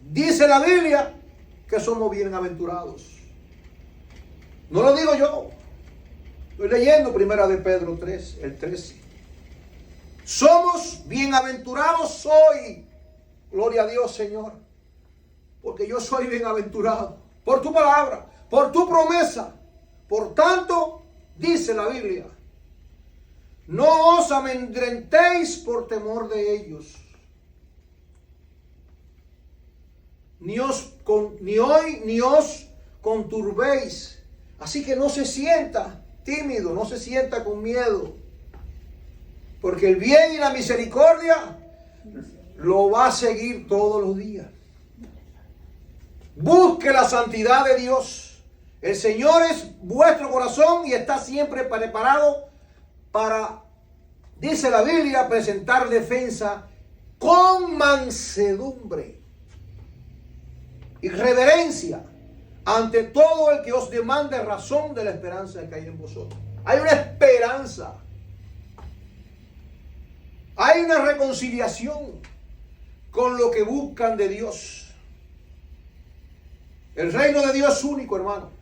Dice la Biblia que somos bienaventurados. No lo digo yo. Estoy leyendo Primera de Pedro 3, el 13. Somos bienaventurados hoy. Gloria a Dios, Señor. Porque yo soy bienaventurado por tu palabra, por tu promesa. Por tanto, dice la Biblia, no os amedrentéis por temor de ellos. Ni os conturbéis. Así que no se sienta tímido, no se sienta con miedo. Porque el bien y la misericordia lo va a seguir todos los días. Busque la santidad de Dios. El Señor es vuestro corazón y está siempre preparado para, dice la Biblia, presentar defensa con mansedumbre y reverencia ante todo el que os demande razón de la esperanza que hay en vosotros. Hay una esperanza. Hay una reconciliación con lo que buscan de Dios. El reino de Dios es único, hermano.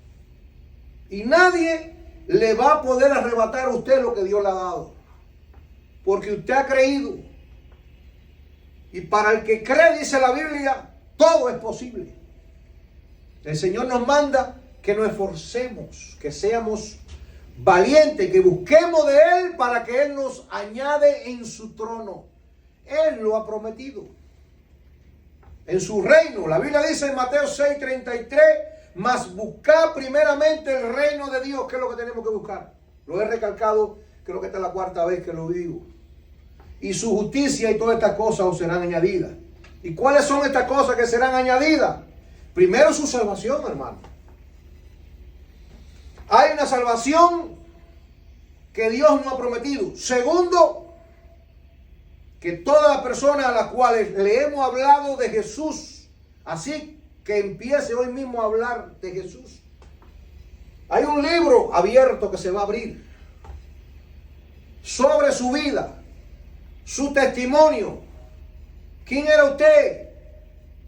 Y nadie le va a poder arrebatar a usted lo que Dios le ha dado. Porque usted ha creído. Y para el que cree, dice la Biblia, todo es posible. El Señor nos manda que nos esforcemos, que seamos valientes, que busquemos de Él para que Él nos añade en su trono. Él lo ha prometido. En su reino. La Biblia dice en Mateo 6:33, mas buscad primeramente el reino de Dios. ¿Qué es lo que tenemos que buscar? Lo he recalcado, creo que esta es la cuarta vez que lo digo. Y su justicia y todas estas cosas os serán añadidas. ¿Y cuáles son estas cosas que serán añadidas? Primero, su salvación, hermano. Hay una salvación que Dios nos ha prometido. Segundo, que todas las personas a las cuales le hemos hablado de Jesús, así que empiece hoy mismo a hablar de Jesús. Hay un libro abierto que se va a abrir sobre su vida, su testimonio. ¿Quién era usted?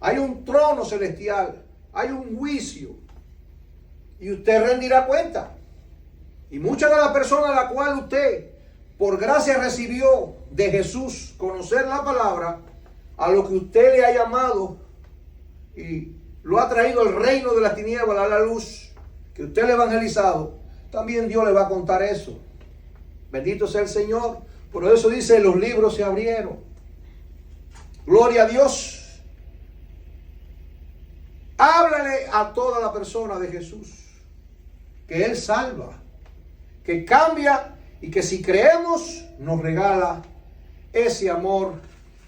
Hay un trono celestial, hay un juicio y usted rendirá cuenta. Y muchas de las personas a las cuales usted por gracia recibió de Jesús conocer la palabra, a lo que usted le ha llamado y lo ha traído al reino de la tiniebla, a la luz, que usted le ha evangelizado, también Dios le va a contar eso. Bendito sea el Señor. Por eso dice, los libros se abrieron. Gloria a Dios. Háblale a toda la persona de Jesús, que Él salva, que cambia y que si creemos nos regala ese amor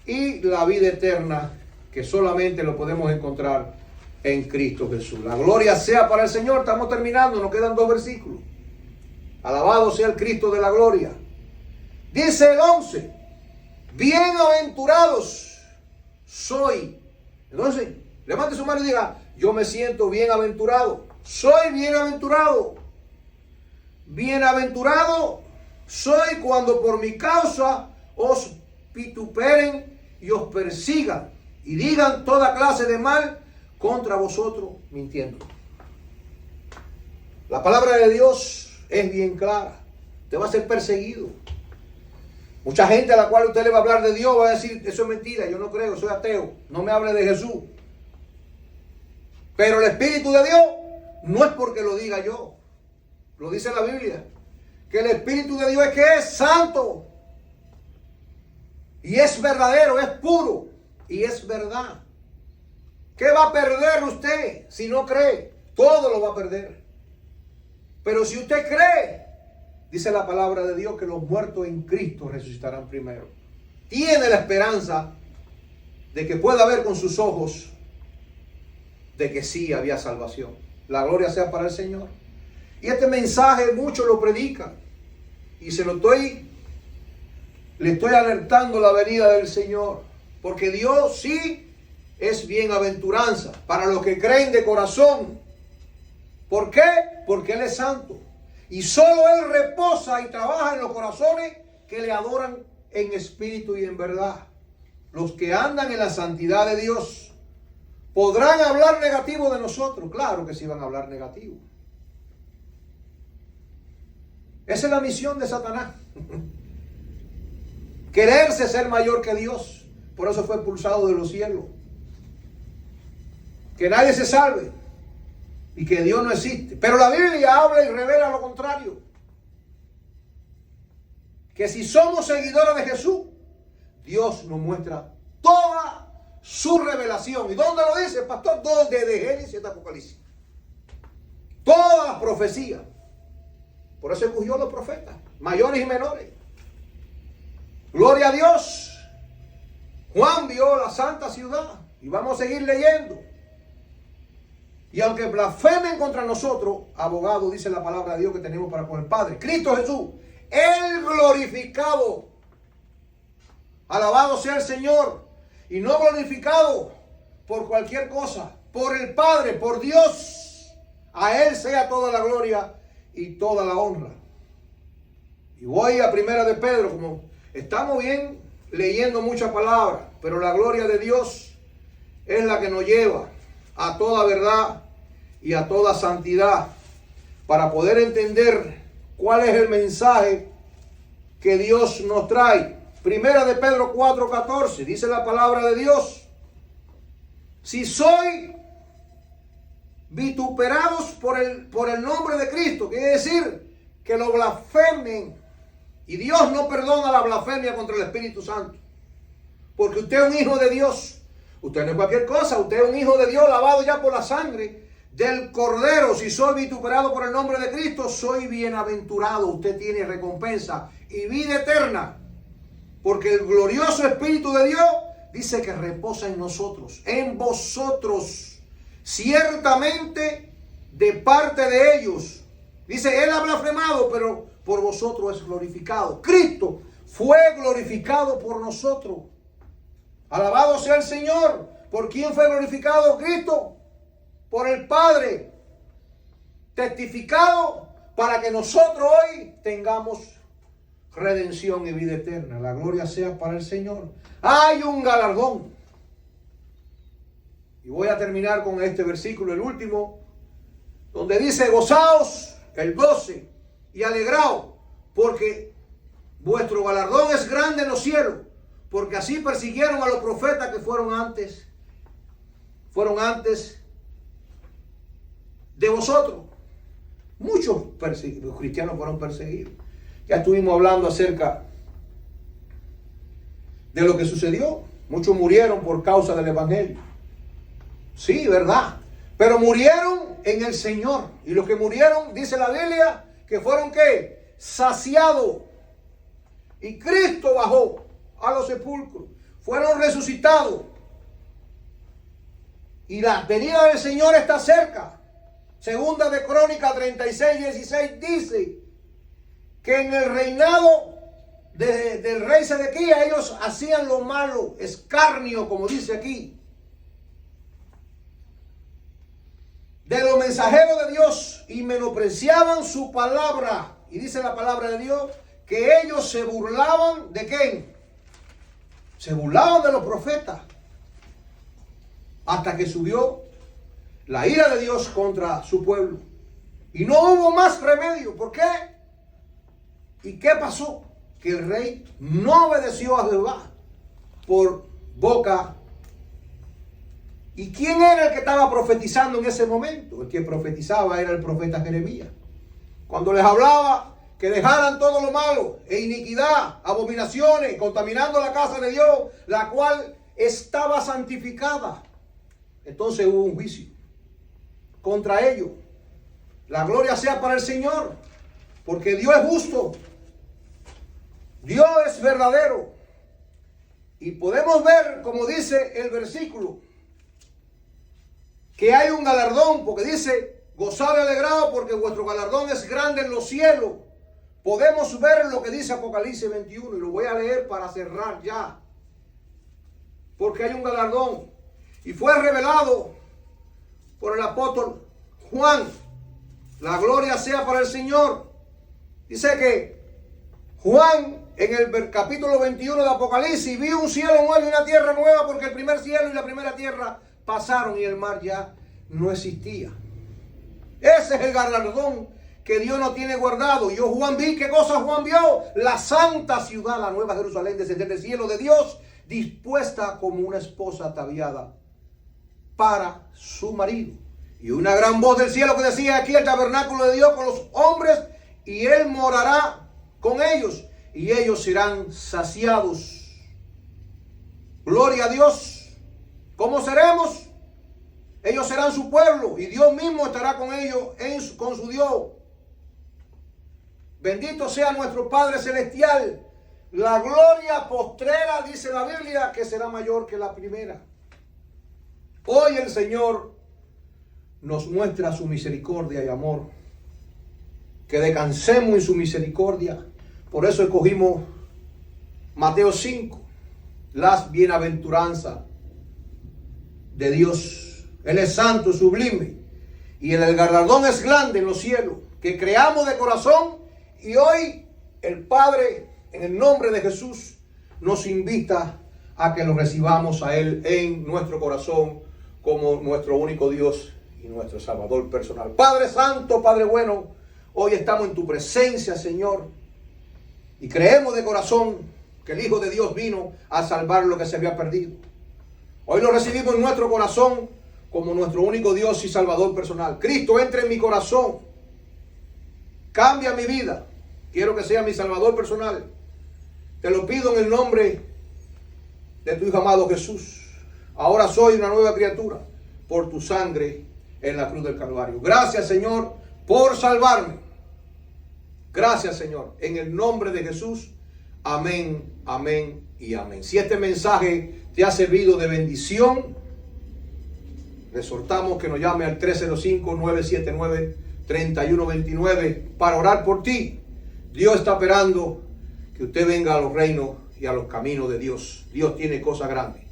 y la vida eterna que solamente lo podemos encontrar en Cristo Jesús. La gloria sea para el Señor. Estamos terminando, nos quedan 2 versículos. Alabado sea el Cristo de la gloria. Dice el 11, bienaventurados soy. Entonces, levante su mano y diga, yo me siento bienaventurado. Soy bienaventurado. Bienaventurado soy cuando por mi causa os vituperen y os persigan y digan toda clase de mal contra vosotros mintiendo. La palabra de Dios es bien clara. Usted va a ser perseguido. Mucha gente a la cual usted le va a hablar de Dios va a decir, eso es mentira, yo no creo, soy ateo, no me hable de Jesús. Pero el Espíritu de Dios no es porque lo diga yo, lo dice la Biblia, que el Espíritu de Dios es que es santo y es verdadero, es puro y es verdad. ¿Qué va a perder usted si no cree? Todo lo va a perder. Pero si usted cree, dice la palabra de Dios que los muertos en Cristo resucitarán primero. Tiene la esperanza de que pueda ver con sus ojos de que sí había salvación. La gloria sea para el Señor. Y este mensaje muchos lo predican. Y le estoy alertando la venida del Señor. Porque Dios sí es bienaventuranza para los que creen de corazón. ¿Por qué? Porque Él es santo. Y solo Él reposa y trabaja en los corazones que le adoran en espíritu y en verdad. Los que andan en la santidad de Dios podrán hablar negativo de nosotros. Claro que sí van a hablar negativo. Esa es la misión de Satanás. Quererse ser mayor que Dios. Por eso fue expulsado de los cielos. Que nadie se salve. Y que Dios no existe. Pero la Biblia habla y revela lo contrario. Que si somos seguidores de Jesús, Dios nos muestra toda su revelación. ¿Y dónde lo dice, pastor? ¿Dónde? De Génesis hasta Apocalipsis. Todas las profecías. Por eso escogió a los profetas, mayores y menores. Gloria a Dios. Juan vio la santa ciudad. Y vamos a seguir leyendo. Y aunque blasfemen contra nosotros, abogado, dice la palabra de Dios que tenemos para con el Padre, Cristo Jesús, el glorificado. Alabado sea el Señor. Y no glorificado por cualquier cosa, por el Padre, por Dios. A Él sea toda la gloria y toda la honra. Y voy a Primera de Pedro, como estamos bien leyendo muchas palabras, pero la gloria de Dios es la que nos lleva a toda verdad y a toda santidad, para poder entender cuál es el mensaje que Dios nos trae. Primera de Pedro 4:14, dice la palabra de Dios: si soy vituperados por el nombre de Cristo, quiere decir que lo blasfemen, y Dios no perdona la blasfemia contra el Espíritu Santo, porque usted es un hijo de Dios. Usted no es cualquier cosa, usted es un hijo de Dios lavado ya por la sangre del Cordero. Si soy vituperado por el nombre de Cristo, soy bienaventurado. Usted tiene recompensa y vida eterna, porque el glorioso Espíritu de Dios dice que reposa en nosotros, en vosotros, ciertamente de parte de ellos. Dice, Él ha blasfemado, pero por vosotros es glorificado. Cristo fue glorificado por nosotros. Alabado sea el Señor. ¿Por quién fue glorificado Cristo? Por el Padre. Testificado para que nosotros hoy tengamos redención y vida eterna. La gloria sea para el Señor. Hay un galardón. Y voy a terminar con este versículo, el último, donde dice: gozaos, el 12, y alegraos, porque vuestro galardón es grande en los cielos. Porque así persiguieron a los profetas que fueron antes de vosotros. Muchos cristianos fueron perseguidos. Ya estuvimos hablando acerca de lo que sucedió. Muchos murieron por causa del evangelio. Sí, verdad. Pero murieron en el Señor. Y los que murieron, dice la Biblia, que fueron ¿qué? Saciados. Y Cristo bajó a los sepulcros. Fueron resucitados. Y la venida del Señor está cerca. Segunda de Crónicas 36:16 dice que en el reinado del rey Sedequías ellos hacían lo malo, escarnio, como dice aquí, de los mensajeros de Dios, y menospreciaban su palabra. Y dice la palabra de Dios que ellos se burlaban ¿de quién? Se burlaban de los profetas, hasta que subió la ira de Dios contra su pueblo. Y no hubo más remedio. ¿Por qué? ¿Y qué pasó? Que el rey no obedeció a Jehová por boca. ¿Y quién era el que estaba profetizando en ese momento? El que profetizaba era el profeta Jeremías. Cuando les hablaba que dejaran todo lo malo e iniquidad, abominaciones, contaminando la casa de Dios, la cual estaba santificada. Entonces hubo un juicio contra ellos. La gloria sea para el Señor, porque Dios es justo, Dios es verdadero. Y podemos ver, como dice el versículo, que hay un galardón, porque dice: gozad y alegraos, porque vuestro galardón es grande en los cielos. Podemos ver lo que dice Apocalipsis 21, y lo voy a leer para cerrar ya, porque hay un galardón. Y fue revelado por el apóstol Juan. La gloria sea para el Señor. Dice que Juan, en el capítulo 21 de Apocalipsis, vio un cielo nuevo y una tierra nueva, porque el primer cielo y la primera tierra pasaron y el mar ya no existía. Ese es el galardón que Dios nos tiene guardado. Yo, Juan, vi, ¿qué cosa Juan vio? La santa ciudad, la nueva Jerusalén, descender del cielo de Dios, dispuesta como una esposa ataviada para su marido. Y una gran voz del cielo que decía: aquí el tabernáculo de Dios con los hombres, y Él morará con ellos, y ellos serán saciados. Gloria a Dios. ¿Cómo seremos? Ellos serán su pueblo, y Dios mismo estará con ellos con su Dios. Bendito sea nuestro Padre Celestial. La gloria postrera, dice la Biblia, que será mayor que la primera. Hoy el Señor nos muestra su misericordia y amor. Que descansemos en su misericordia. Por eso escogimos Mateo 5, las bienaventuranzas de Dios. Él es santo, sublime, y el galardón es grande en los cielos. Que creamos de corazón, y hoy el Padre, en el nombre de Jesús, nos invita a que lo recibamos a Él en nuestro corazón como nuestro único Dios y nuestro Salvador personal. Padre Santo, Padre bueno, hoy estamos en tu presencia, Señor, y creemos de corazón que el Hijo de Dios vino a salvar lo que se había perdido. Hoy lo recibimos en nuestro corazón como nuestro único Dios y Salvador personal. Cristo, entra en mi corazón, cambia mi vida, quiero que sea mi Salvador personal. Te lo pido en el nombre de tu Hijo amado Jesús. Ahora soy una nueva criatura por tu sangre en la cruz del Calvario. Gracias, Señor, por salvarme. Gracias, Señor, en el nombre de Jesús. Amén, amén y amén. Si este mensaje te ha servido de bendición, le exhortamos que nos llame al 305-979-3129 para orar por ti. Dios está esperando que usted venga a los reinos y a los caminos de Dios. Dios tiene cosas grandes.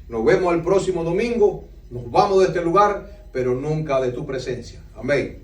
Nos vemos el próximo domingo. Nos vamos de este lugar, pero nunca de tu presencia. Amén.